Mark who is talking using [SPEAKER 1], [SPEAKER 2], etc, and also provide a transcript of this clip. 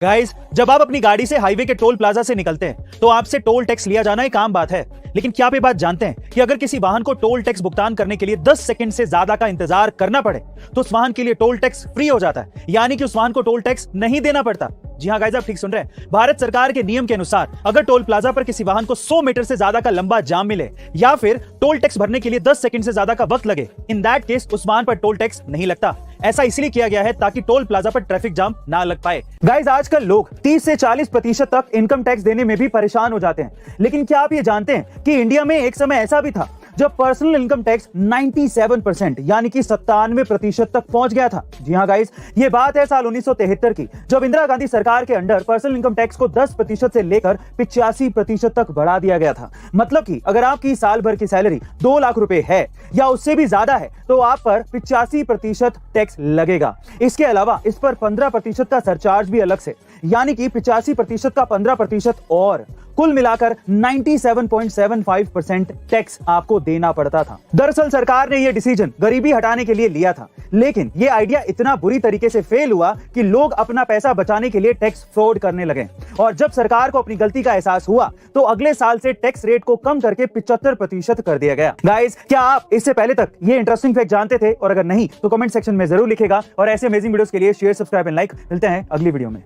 [SPEAKER 1] Guys, जब आप अपनी गाड़ी से हाईवे के टोल प्लाजा से निकलते हैं तो आपसे टोल टैक्स लिया जाना एक आम बात है। लेकिन क्या आप ये बात जानते हैं कि अगर किसी वाहन को टोल टैक्स भुगतान करने के लिए 10 सेकंड से ज्यादा का इंतजार करना पड़े तो उस वाहन के लिए टोल टैक्स फ्री हो जाता है, यानी कि उस वाहन को टोल टैक्स नहीं देना पड़ता। जी हाँ गाइस, आप ठीक सुन रहे हैं। भारत सरकार के नियम के अनुसार अगर टोल प्लाजा पर किसी वाहन को 100 मीटर से ज्यादा का लंबा जाम मिले या फिर टोल टैक्स भरने के लिए 10 सेकंड से ज्यादा का वक्त लगे, इन दैट केस उस वाहन पर टोल टैक्स नहीं लगता। ऐसा इसलिए किया गया है ताकि टोल प्लाजा पर ट्रैफिक जाम ना लग पाए। गाइस, आजकल लोग 30 से 40% तक इनकम टैक्स देने में भी परेशान हो जाते हैं। लेकिन क्या आप ये जानते हैं कि इंडिया में एक समय ऐसा भी था जब पर्सनल इनकम टैक्स 97% यानी कि 97% तक पहुंच गया था। जी हाँ गाइस, ये बात है साल 1973 की, जब इंदिरा गांधी सरकार के अंडर पर्सनल इनकम टैक्स को 10% से लेकर 85% तक बढ़ा दिया गया था। मतलब कि अगर आपकी साल भर की सैलरी 2 लाख रुपए है या उससे भी ज्यादा है तो आप पर 85% टैक्स लगेगा। इसके अलावा इस पर 15% का सरचार्ज भी अलग से, यानी कि 85% का 15% और कुल मिलाकर 97.75% टैक्स आपको देना पड़ता था। दरअसल सरकार ने यह डिसीजन गरीबी हटाने के लिए लिया था, लेकिन यह आइडिया इतना बुरी तरीके से फेल हुआ कि लोग अपना पैसा बचाने के लिए टैक्स फ्रॉड करने लगे। और जब सरकार को अपनी गलती का एहसास हुआ तो अगले साल से टैक्स रेट को कम करके 75% कर दिया गया। गाइस, क्या आप इससे पहले तक ये इंटरेस्टिंग फैक्ट जानते थे? और अगर नहीं तो कमेंट सेक्शन में जरूर लिखेगा। और ऐसे अमेजिंग वीडियोस के लिए शेयर, सब्सक्राइब एंड लाइक। मिलते हैं अगली वीडियो में।